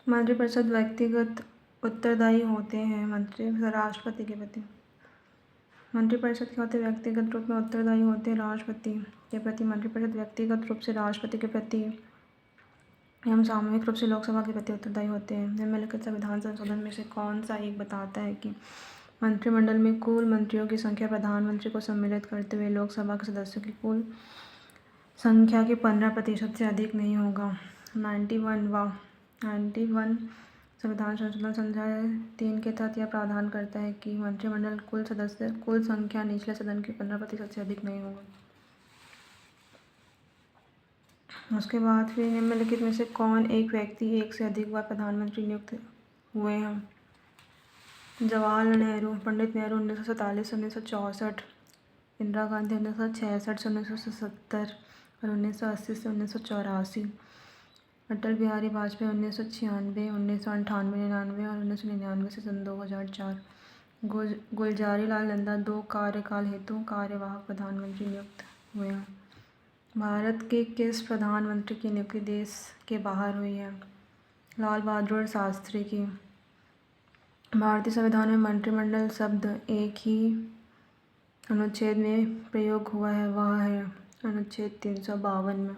मंत्रिपरिषद व्यक्तिगत उत्तरदायी होते हैं मंत्री राष्ट्रपति के प्रति। मंत्रिपरिषद क्या होते हैं? व्यक्तिगत रूप में उत्तरदायी होते हैं राष्ट्रपति के प्रति। मंत्रिपरिषद व्यक्तिगत रूप से राष्ट्रपति के प्रति एवं सामूहिक रूप से लोकसभा के प्रति उत्तरदायी होते हैं। निम्नलिखित संविधान संशोधन में से कौन सा एक बताता है कि मंत्रिमंडल में कुल मंत्रियों की संख्या प्रधानमंत्री को सम्मिलित करते हुए लोकसभा के सदस्यों की कुल संख्या के 15% से अधिक नहीं होगा? 91 संविधान संशोधन संध्या 3 के तहत यह प्रावधान करता है कि मंत्रिमंडल कुल संख्या निचले सदन के 15% से अधिक नहीं होगा। उसके बाद फिर निम्नलिखित में से कौन एक व्यक्ति एक से अधिक बार प्रधानमंत्री नियुक्त हुए हैं? जवाहरलाल नेहरू, पंडित नेहरू 1947 से 1964, इंदिरा गांधी 1966 से 1970 और 1980 से 1984, अटल बिहारी वाजपेयी 1996, 1998, 99 और 1999 से सन 2004। गुलजारी लाल नंदा 2 कार्यकाल हेतु कार्यवाहक प्रधानमंत्री नियुक्त हुए हैं। भारत के किस प्रधानमंत्री की नियुक्ति देश के बाहर हुई है? लाल बहादुर शास्त्री की। भारतीय संविधान में मंत्रिमंडल शब्द एक ही अनुच्छेद में प्रयोग हुआ है, वह है अनुच्छेद 352 में।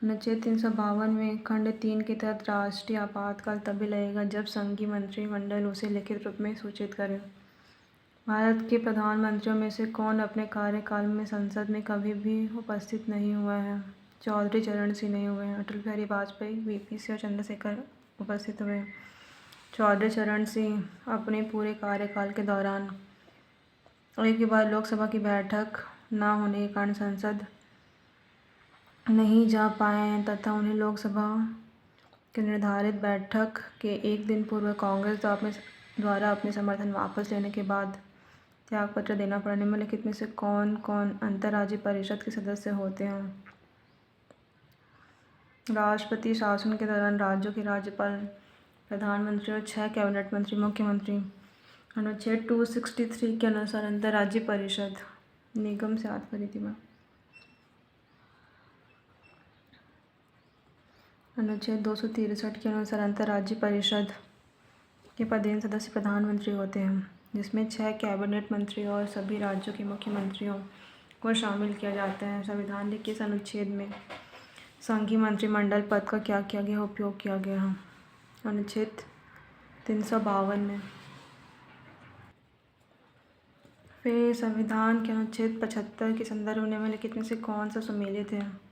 अनुच्छेद 352 में खंड 3 के तहत राष्ट्रीय आपातकाल तभी लगेगा जब संघीय मंत्रिमंडल उसे लिखित रूप में सूचित करे। भारत के प्रधानमंत्रियों में से कौन अपने कार्यकाल में संसद में कभी भी उपस्थित नहीं हुआ है? चौधरी चरण सिंह नहीं हुए हैं। अटल बिहारी वाजपेयी, वीपी सिंह और चंद्रशेखर उपस्थित हुए। चौधरी चरण सिंह अपने पूरे कार्यकाल के दौरान एक बार लोकसभा की बैठक न होने के कारण संसद नहीं जा पाए हैं तथा उन्हें लोकसभा के निर्धारित बैठक के एक दिन पूर्व कांग्रेस द्वारा अपने समर्थन वापस लेने के बाद त्यागपत्र देना पड़ा। निम्नलिखित में से कौन कौन अंतर्राज्यीय परिषद के सदस्य होते हैं? राष्ट्रपति शासन के दौरान राज्यों के राज्यपाल, प्रधानमंत्री और 6 कैबिनेट मंत्री, मुख्यमंत्री। अनुच्छेद 263 के अनुसार अंतर्राज्यीय परिषद निगम से आत्मरीति। अनुच्छेद 263 के अनुसार अंतर्राज्यीय परिषद के पदेन सदस्य प्रधानमंत्री होते हैं, जिसमें 6 कैबिनेट मंत्री और सभी राज्यों के मुख्यमंत्रियों को शामिल किया जाता है। संविधान के किस अनुच्छेद में संघीय मंत्रिमंडल पद का क्या किया गया, उपयोग किया गया है? अनुच्छेद 352 में। फिर संविधान के अनुच्छेद 75 के संदर्भ में निम्नलिखित में से कौन सा सम्मिलित है?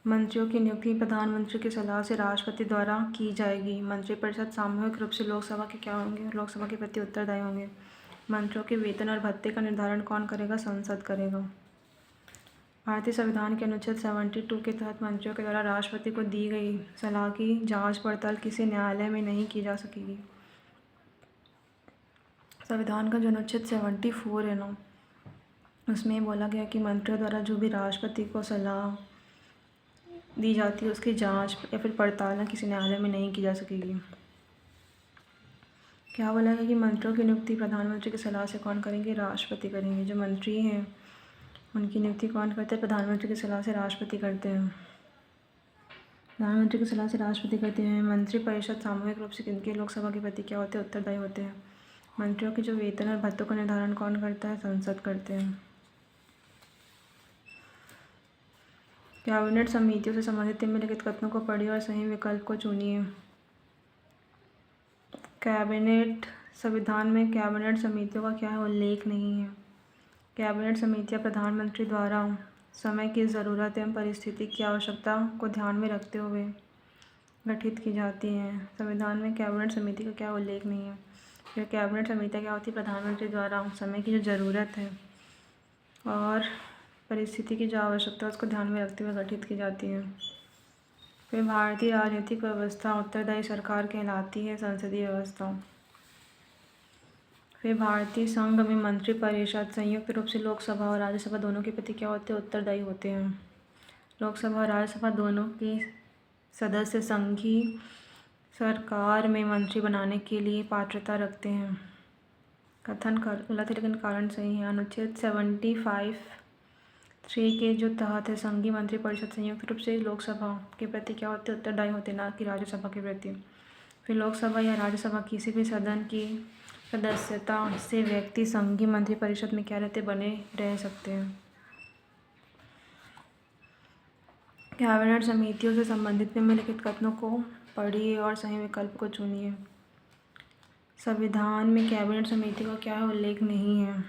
मंत्रियों की नियुक्ति प्रधानमंत्री की सलाह से राष्ट्रपति द्वारा की जाएगी। मंत्रिपरिषद सामूहिक रूप से लोकसभा के क्या होंगे? लोकसभा के प्रति उत्तरदायी होंगे। मंत्रियों के वेतन और भत्ते का निर्धारण कौन करेगा? संसद करेगा। भारतीय संविधान के अनुच्छेद 72 के तहत मंत्रियों के द्वारा राष्ट्रपति को दी गई सलाह की जांच पड़ताल किसी न्यायालय में नहीं की जा सकेगी। संविधान का जो अनुच्छेद 74 है ना, उसमें बोला गया कि मंत्रियों द्वारा जो भी राष्ट्रपति को सलाह दी जाती है उसकी जांच या फिर पड़ताल किसी न्यायालय में नहीं की जा सकेगी। क्या बोला गया कि मंत्रियों की नियुक्ति प्रधानमंत्री की सलाह से कौन करेंगे? राष्ट्रपति करेंगे। जो मंत्री हैं उनकी नियुक्ति कौन करते हैं? प्रधानमंत्री की सलाह से राष्ट्रपति करते हैं। प्रधानमंत्री की सलाह से राष्ट्रपति करते हैं। मंत्रिपरिषद सामूहिक रूप से किनके लोकसभा के प्रति क्या होते हैं? उत्तरदायी होते हैं। मंत्रियों के जो वेतन और भत्तों का निर्धारण कौन करता है? संसद करते हैं। कैबिनेट समितियों से संबंधित निम्नलिखित कथनों को पढ़िए और सही विकल्प को चुनिए। कैबिनेट संविधान में कैबिनेट समितियों का क्या उल्लेख नहीं है? कैबिनेट समितियां प्रधानमंत्री द्वारा समय की ज़रूरत एवं परिस्थिति की आवश्यकता को ध्यान में रखते हुए गठित की जाती हैं। संविधान में कैबिनेट समिति का क्या उल्लेख नहीं है? यह कैबिनेट समितियां क्या होती है? प्रधानमंत्री द्वारा समय की जो ज़रूरत है और परिस्थिति की जो आवश्यकता है उसको ध्यान में रखते हुए गठित की जाती है। फिर भारतीय राजनीतिक व्यवस्था उत्तरदायी सरकार कहलाती है, संसदीय व्यवस्था। फिर भारतीय संघ में मंत्रिपरिषद संयुक्त रूप से लोकसभा और राज्यसभा दोनों के प्रति क्या होते हैं? उत्तरदायी होते हैं। लोकसभा और राज्यसभा दोनों के सदस्य संघीय सरकार में मंत्री बनाने के लिए पात्रता रखते हैं। कथन गलत है लेकिन कारण सही है। अनुच्छेद 75(3) के जो तहत है संघीय मंत्रिपरिषद संयुक्त रूप से लोकसभा के प्रति क्या होते हैं? उत्तरदायी होते हैं, ना कि राज्यसभा के प्रति। फिर लोकसभा या राज्यसभा किसी भी सदन की सदस्यता से व्यक्ति संघीय मंत्रिपरिषद में क्या रहते बने रह सकते हैं। कैबिनेट समितियों से संबंधित निम्नलिखित कथनों को पढ़िए और सही विकल्प को चुनिए। संविधान में कैबिनेट समिति का क्या उल्लेख नहीं है।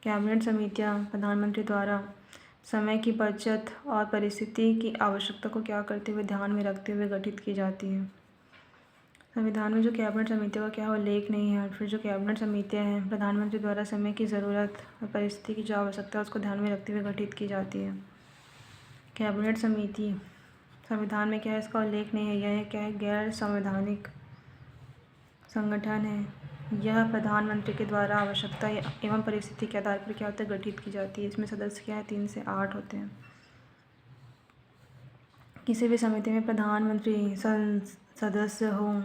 कैबिनेट समितियां प्रधानमंत्री द्वारा समय की बचत और परिस्थिति की आवश्यकता को क्या करते हुए ध्यान में रखते हुए गठित की जाती हैं। संविधान में जो कैबिनेट समितियों का क्या उल्लेख नहीं है। फिर जो कैबिनेट समितियां हैं प्रधानमंत्री द्वारा समय की ज़रूरत और परिस्थिति की जो आवश्यकता है उसको ध्यान में रखते हुए गठित की जाती है। कैबिनेट समिति संविधान में क्या है इसका उल्लेख नहीं है। यह क्या है गैर संवैधानिक संगठन है। यह प्रधानमंत्री के द्वारा आवश्यकता एवं परिस्थिति के आधार पर क्या होता है गठित की जाती है। इसमें सदस्य क्या है 3 से 8 होते हैं। किसी भी समिति में प्रधानमंत्री सदस्य हो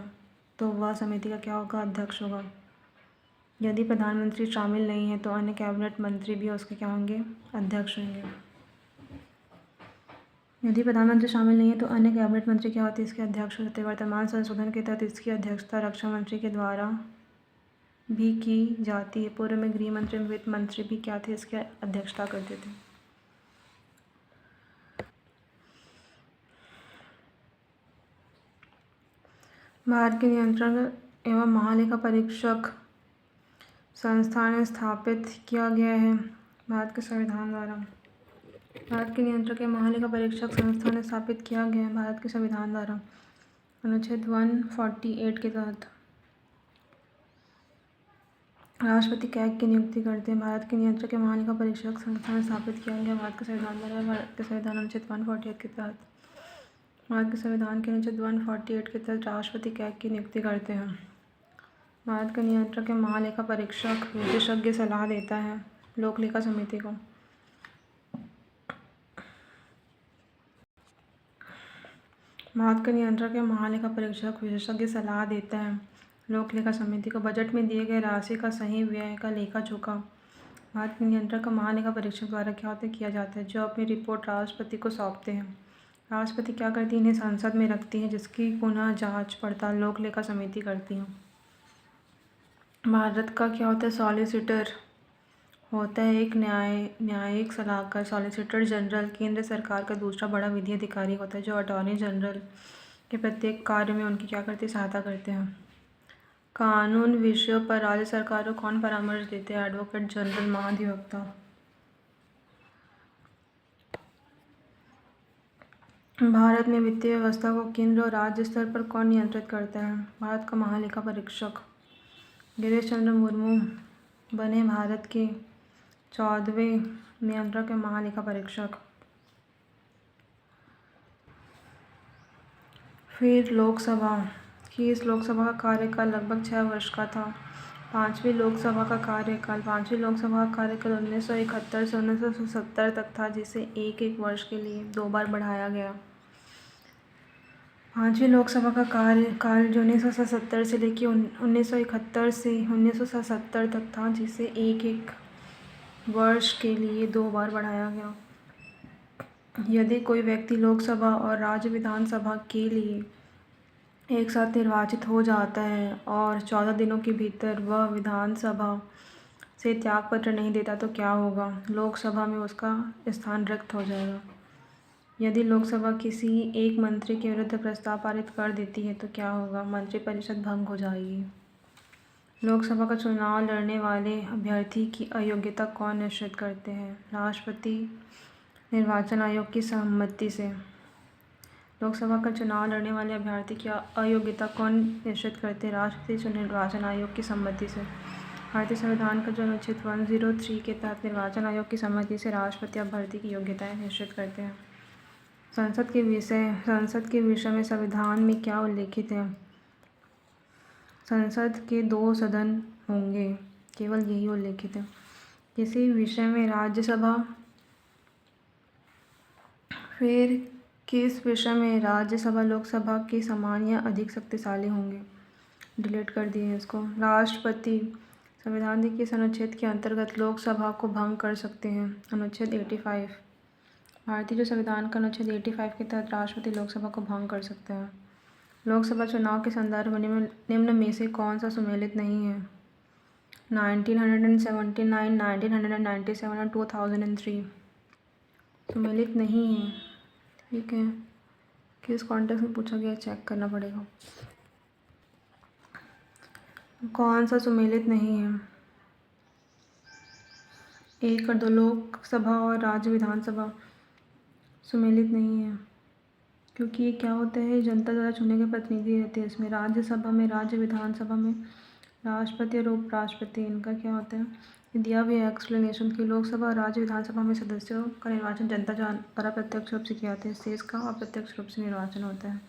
तो वह समिति का क्या होगा अध्यक्ष होगा। यदि प्रधानमंत्री शामिल नहीं है तो अन्य कैबिनेट मंत्री भी उसके क्या होंगे अध्यक्ष होंगे। यदि प्रधानमंत्री शामिल नहीं है तो अन्य कैबिनेट मंत्री क्या होते हैं इसके अध्यक्ष होते हैं। वर्तमान संशोधन के तहत इसकी अध्यक्षता रक्षा मंत्री के द्वारा भी की जाती है। पूर्व में गृह मंत्री वित्त मंत्री भी क्या थे इसकी अध्यक्षता करते थे। भारत के नियंत्रण एवं महालेखा परीक्षक संस्थान स्थापित किया गया है भारत के संविधान द्वारा। भारत के नियंत्रक एवं महालेखा परीक्षक संस्थान स्थापित किया गया है भारत के संविधान द्वारा। अनुच्छेद 148 के तहत राष्ट्रपति कैग की नियुक्ति करते हैं। भारत के नियंत्रक एवं महालेखा परीक्षक संस्थान स्थापित किया गया भारत के संविधान द्वारा। भारत के संविधान अनुच्छेद 148 के तहत भारत के संविधान के अनुच्छेद 148 के तहत राष्ट्रपति कैग की नियुक्ति करते हैं। भारत का नियंत्रक एवं महालेखा परीक्षक विशेषज्ञ सलाह देता है लोक लेखा समिति को। भारत का नियंत्रक एवं महालेखा परीक्षक विशेषज्ञ सलाह देता है लोक लेखा समिति को। बजट में दिए गए राशि का सही व्यय का लेखा जोखा भारत के नियंत्रक का महालेखा परीक्षक द्वारा क्या होता है किया जाता है, जो अपनी रिपोर्ट राष्ट्रपति को सौंपते हैं। राष्ट्रपति क्या करती है इन्हें संसद में रखती है जिसकी पुनः जांच पड़ताल लोक लेखा समिति करती है। भारत का क्या होता है सॉलिसिटर होता है एक न्यायिक सलाहकार। सॉलिसिटर जनरल केंद्र सरकार का दूसरा बड़ा विधि अधिकारी होता है जो अटॉर्नी जनरल के प्रत्येक कार्य में उनकी क्या करते हैं सहायता करते हैं। कानून विषयों पर राज्य सरकार को कौन परामर्श देते हैं एडवोकेट जनरल महाधिवक्ता। भारत में वित्तीय व्यवस्था को केंद्र और राज्य स्तर पर कौन नियंत्रित करता है भारत का महालेखा परीक्षक। गिरीश चंद्र मुर्मू बने भारत के 14वें नियंत्रक एवं महालेखा परीक्षक। फिर लोकसभा की इस लोकसभा का कार्यकाल लगभग 6 वर्ष का था। पांचवी लोकसभा का कार्यकाल 1971 से 1970 तक था जिसे एक वर्ष के लिए 2 बार बढ़ाया गया। पांचवी लोकसभा का कार्यकाल जो 1970 से लेकर 1971 से 1970 तक था जिसे एक वर्ष के लिए 2 बार बढ़ाया गया। यदि कोई व्यक्ति लोकसभा और राज्य विधानसभा के लिए एक साथ निर्वाचित हो जाता है और 14 दिनों के भीतर वह विधानसभा से त्यागपत्र नहीं देता तो क्या होगा, लोकसभा में उसका स्थान रिक्त हो जाएगा। यदि लोकसभा किसी एक मंत्री के विरुद्ध प्रस्ताव पारित कर देती है तो क्या होगा, मंत्रिपरिषद भंग हो जाएगी। लोकसभा का चुनाव लड़ने वाले अभ्यर्थी की अयोग्यता कौन निश्चित करते हैं, राष्ट्रपति निर्वाचन आयोग की सहमति से। लोकसभा का चुनाव लड़ने वाले अभ्यर्थी की अयोग्यता कौन निश्चित करते हैं, राष्ट्रपति निर्वाचन आयोग की सम्मति से। भारतीय संविधान का जो अनुच्छेद 103 के तहत निर्वाचन आयोग की सम्मति से राष्ट्रपति अभ्यर्थी की योग्यताएं निश्चित करते हैं। संसद के विषय में संविधान में क्या उल्लेखित है, संसद के 2 सदन होंगे, केवल यही उल्लेखित है। किसी विषय में राज्यसभा, फिर किस विषय में राज्यसभा लोकसभा के समान या अधिक शक्तिशाली होंगे, डिलीट कर दिए इसको। राष्ट्रपति संविधान के किस अनुच्छेद के अंतर्गत लोकसभा को भंग कर सकते हैं, अनुच्छेद 85। भारतीय जो संविधान का अनुच्छेद 85 के तहत राष्ट्रपति लोकसभा को भंग कर सकता है। लोकसभा चुनाव के संदर्भ में निम्न में से कौन सा सुमेलित नहीं है? 1979, 1997 और 2003 सुमेलित नहीं है। ठीक है, किस कॉन्टेक्स्ट में पूछा गया चेक करना पड़ेगा। कौन सा सुमेलित नहीं है? 1 और 2 लोकसभा और राज्य विधानसभा सुमेलित नहीं है, क्योंकि ये क्या होता है, जनता द्वारा चुने गए प्रतिनिधि रहते हैं इसमें। राज्यसभा में, राज्य विधानसभा में राष्ट्रपति और उपराष्ट्रपति, इनका क्या होता है, ये दिया भी है एक्सप्लेनेशन की। लोकसभा और राज्य विधानसभा में सदस्यों का निर्वाचन जनता द्वारा प्रत्यक्ष रूप से किया जाता है, शेष का अप्रत्यक्ष रूप से निर्वाचन होता है।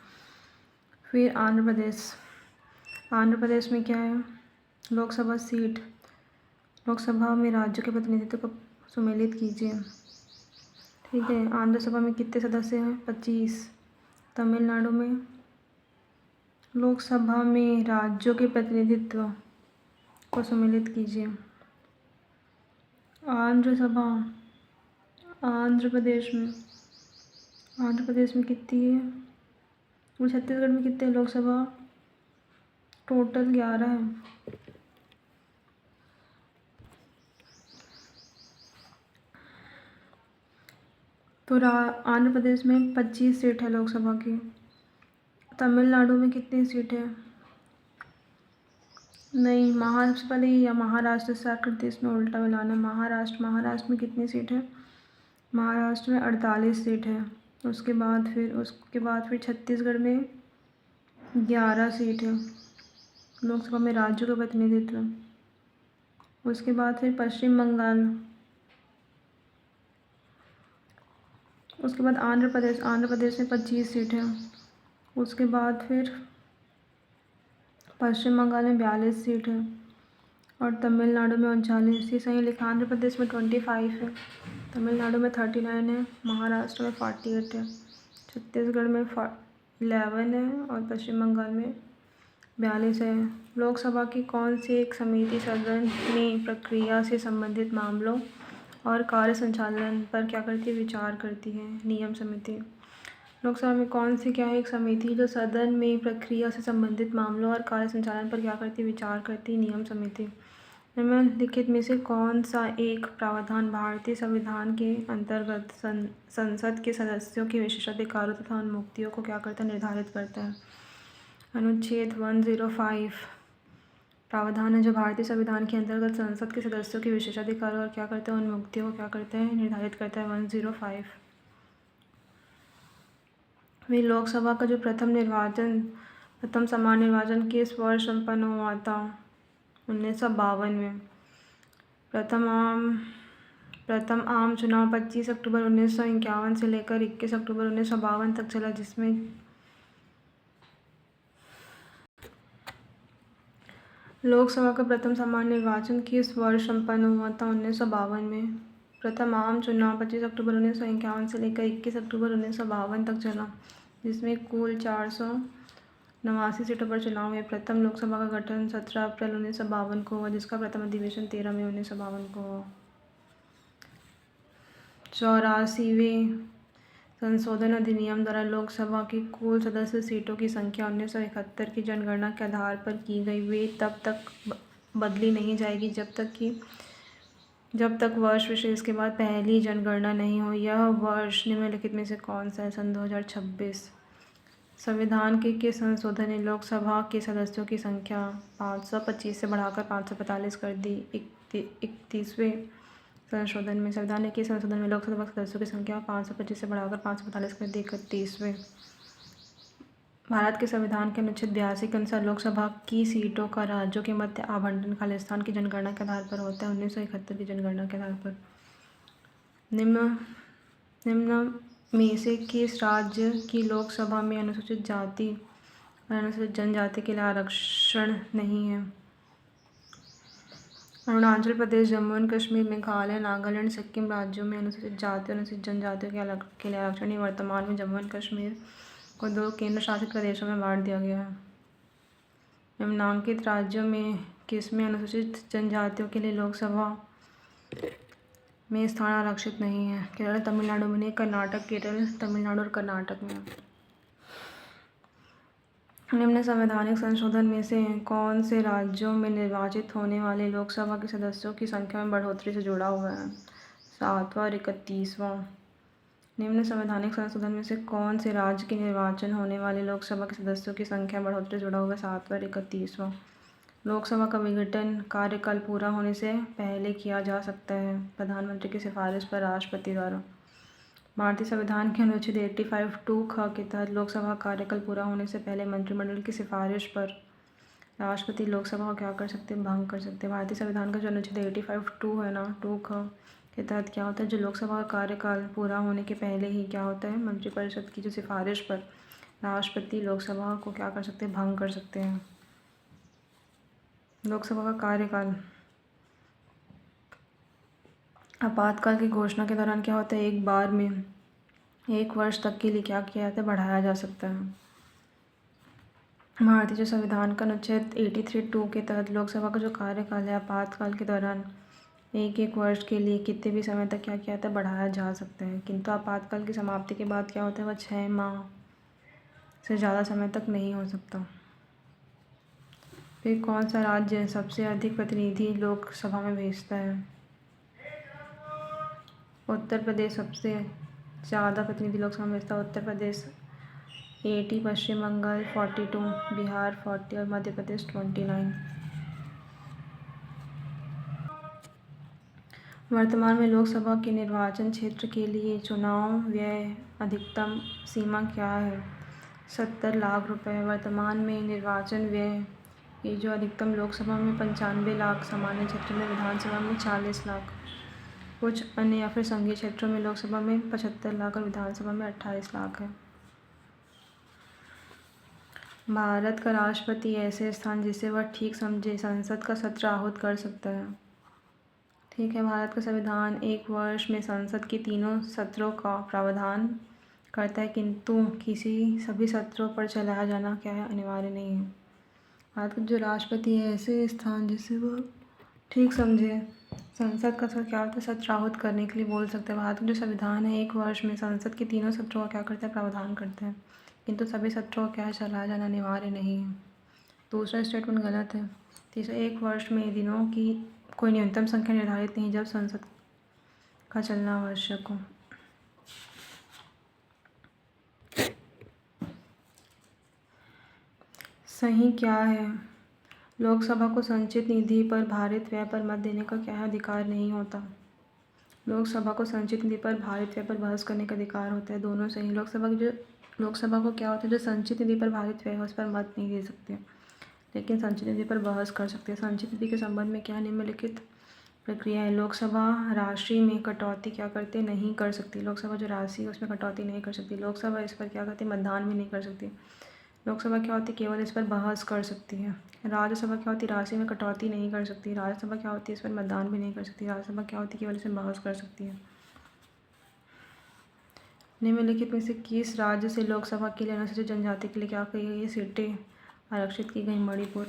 फिर आंध्र प्रदेश, आंध्र प्रदेश में क्या है, लोकसभा सीट, लोकसभा में राज्यों के प्रतिनिधित्व को सुमेलित कीजिए। ठीक है, आंध्र सभा में कितने सदस्य हैं? 25। तमिलनाडु में लोकसभा में राज्यों के प्रतिनिधित्व को सम्मिलित कीजिए। आंध्र सभा, आंध्र प्रदेश में कितनी है? वो छत्तीसगढ़ में कितने लोकसभा? टोटल 11 है। तो आंध्र प्रदेश में 25 सीट है लोकसभा की। तमिलनाडु में कितनी सीट है? नहीं, सबसे पहले या महाराष्ट्र स्टार्ट करते, इसमें उल्टा मिलाना। महाराष्ट्र में कितनी सीट है? महाराष्ट्र में 48 सीट है। उसके बाद फिर छत्तीसगढ़ में 11 सीट है लोकसभा में राज्यों का प्रतिनिधित्व। उसके बाद फिर पश्चिम बंगाल, उसके बाद आंध्र प्रदेश में 25 सीट है। उसके बाद फिर पश्चिम बंगाल में 42 सीट है और तमिलनाडु में 39। ये सही लिखा। आंध्र प्रदेश में 25 है, तमिलनाडु में 39 है, महाराष्ट्र में 48 है, छत्तीसगढ़ में 11 है और पश्चिम बंगाल में 42 है। लोकसभा की कौन सी एक समिति सदन में प्रक्रिया से संबंधित मामलों और कार्य संचालन पर क्या करती है? विचार करती है। नियम समिति। लोकसभा में कौन सी क्या है एक समिति जो सदन में प्रक्रिया से संबंधित मामलों और कार्य संचालन पर क्या करती है? विचार करती है। नियम समिति। निम्नलिखित में से कौन सा एक प्रावधान भारतीय संविधान के अंतर्गत संसद के सदस्यों के विशेषाधिकारों तथा उन्मुक्तियों को क्या करता है? निर्धारित करता है। अनुच्छेद 105 प्रावधान है जो भारतीय संविधान के अंतर्गत संसद के सदस्यों के विशेषाधिकारों और क्या करते हैं? उन्मुक्तियों को क्या करते हैं? निर्धारित करता है। 105। वे लोकसभा का जो प्रथम सामान्य निर्वाचन किस वर्ष संपन्न हुआ था? 1952 में। प्रथम आम चुनाव 25 अक्टूबर 1951 से लेकर 21 अक्टूबर 1952 तक चला, जिसमें लोकसभा का प्रथम सामान्य निर्वाचन किस वर्ष संपन्न हुआ था? 1952 में। प्रथम आम चुनाव 25 अक्टूबर 1951 से लेकर 21 अक्टूबर 1952 तक चला, जिसमें कुल 489 सीटों पर चुनाव हुए। प्रथम लोकसभा का गठन 17 अप्रैल 1952 को हुआ, जिसका प्रथम अधिवेशन 13 मई 1952 को हुआ। 84वें संशोधन अधिनियम द्वारा लोकसभा की कुल सदस्य सीटों की संख्या 1971 की जनगणना के आधार पर की गई। वे तब तक बदली नहीं जाएगी जब तक वर्ष विशेष के बाद पहली जनगणना नहीं हो। यह वर्ष निम्नलिखित में से कौन सा है? सन 2026। संविधान के किस संशोधन ने लोकसभा के सदस्यों की संख्या 525 से बढ़ाकर 545 कर दी? 31वें संशोधन में। संविधान के संशोधन में लोकसभा सदस्यों की संख्या 525 से बढ़ाकर 545 कर दी। 31वें। भारत के संविधान के अनुच्छेद 82 के अनुसार लोकसभा की सीटों का राज्यों के मध्य आवंटन खालिस्तान की जनगणना के आधार पर होता है, 1971 की जनगणना के आधार पर। निम्न में से किस राज्य की लोकसभा में अनुसूचित जाति और अनुसूचित जनजाति के लिए आरक्षण नहीं है? अरुणाचल प्रदेश, जम्मू एंड कश्मीर, मेघालय, नागालैंड, सिक्किम राज्यों में अनुसूचित जाति और अनुसूचित जनजातियों के लिए आरक्षण नहीं। वर्तमान में जम्मू एंड कश्मीर को 2 केंद्र शासित प्रदेशों में बांट दिया गया है। निम्नांकित राज्यों में किसमें अनुसूचित जनजातियों के लिए लोकसभा में स्थान आरक्षित नहीं है? केरल, तमिलनाडु में नहीं, कर्नाटक, केरल, तमिलनाडु और कर्नाटक में। निम्न संवैधानिक संशोधन में से कौन से राज्यों में निर्वाचित होने वाले लोकसभा के सदस्यों की संख्या में बढ़ोतरी से जुड़ा हुआ है? 7वां और 31वां। निम्न संवैधानिक संशोधन में से कौन से राज्य के निर्वाचन होने वाले लोकसभा के सदस्यों की संख्या में बढ़ोतरी से जुड़ा हुआ है? 7वां और 31वां। लोकसभा का विघटन कार्यकाल पूरा होने से पहले किया जा सकता है, प्रधानमंत्री की सिफारिश पर राष्ट्रपति द्वारा। भारतीय संविधान के अनुच्छेद 85(2) ख के तहत लोकसभा कार्यकाल पूरा होने से पहले मंत्रिमंडल की सिफारिश पर राष्ट्रपति लोकसभा को क्या कर सकते हैं? भंग कर सकते हैं। भारतीय संविधान का जो अनुच्छेद 85(2) है ना, 2 ख के तहत क्या होता है, जो लोकसभा का कार्यकाल पूरा होने के पहले ही क्या होता है, मंत्रिपरिषद की जो सिफारिश पर राष्ट्रपति लोकसभा को क्या कर सकते हैं? भंग कर सकते हैं। लोकसभा का कार्यकाल आपातकाल की घोषणा के दौरान क्या होता है, एक बार में 1 वर्ष तक के लिए क्या किया जाता है? बढ़ाया जा सकता है। भारतीय जो संविधान का अनुच्छेद 83(2) के तहत लोकसभा का जो कार्यकाल है आपातकाल के दौरान 1 वर्ष के लिए कितने भी समय तक क्या किया जाता है? बढ़ाया जा सकता है। किंतु आपातकाल की समाप्ति के बाद क्या होता है, वह 6 माह से ज़्यादा समय तक नहीं हो सकता। फिर कौन सा राज्य सबसे अधिक प्रतिनिधि लोकसभा में भेजता है? उत्तर प्रदेश सबसे ज़्यादा प्रतिनिधि लोकसभा में भेजता है। उत्तर प्रदेश 80, पश्चिम बंगाल 42, बिहार 40 और मध्य प्रदेश 29। वर्तमान में लोकसभा के निर्वाचन क्षेत्र के लिए चुनाव व्यय अधिकतम सीमा क्या है? 70 लाख रुपए। वर्तमान में निर्वाचन व्यय ये जो अधिकतम लोकसभा में 95 लाख, सामान्य क्षेत्र में विधानसभा में 40 लाख, कुछ अन्य या फिर संघीय क्षेत्रों में लोकसभा में 75 लाख और विधानसभा में 28 लाख है। भारत का राष्ट्रपति ऐसे स्थान जिसे वह ठीक समझे संसद का सत्र आहूत कर सकता है। ठीक है, भारत का संविधान 1 वर्ष में संसद के तीनों सत्रों का प्रावधान करता है, किंतु सभी सत्रों पर चलाया जाना क्या है? अनिवार्य नहीं है। भारत का जो राष्ट्रपति है ऐसे स्थान जिसे वह ठीक समझे संसद का क्या होता है? सत्र आहूत करने के लिए बोल सकते हैं। भारत का जो संविधान है 1 वर्ष में संसद के तीनों सत्रों का क्या करता है? प्रावधान करता है, किंतु सभी सत्रों का क्या है? चलाया जाना अनिवार्य नहीं है। दूसरा स्टेटमेंट गलत है। तीसरा, 1 वर्ष में दिनों की कोई न्यूनतम संख्या निर्धारित नहीं जब संसद का चलना आवश्यक हो। सही क्या है? लोकसभा को संचित निधि पर भारित व्यय पर मत देने का क्या है? अधिकार नहीं होता। लोकसभा को संचित निधि पर भारित व्यय पर बहस करने का अधिकार होता है। दोनों सही। लोकसभा को क्या होता है, जो संचित निधि पर भारित व्यय है उस पर मत नहीं दे सकते, लेकिन संचित निधि पर बहस कर सकते हैं। संचित निधि के संबंध में क्या निम्नलिखित प्रक्रिया है? लोकसभा राशि में कटौती क्या करते नहीं कर सकती। लोकसभा जो राशि है उसमें कटौती नहीं कर सकती। लोकसभा इस पर क्या करती है? मतदान भी नहीं कर सकती। लोकसभा क्या होती है? केवल इस पर बहस कर सकती है। राज्यसभा क्या होती है? राशि में कटौती नहीं कर सकती। राज्यसभा क्या होती है? इस पर मतदान भी नहीं कर सकती। राज्यसभा क्या होती है? केवल इसमें बहस कर सकती है। निम्नलिखित में से किस राज्य से लोकसभा के लिए अनुसूचित जनजाति के लिए क्या कही गई है? सीटें आरक्षित की गई? मणिपुर।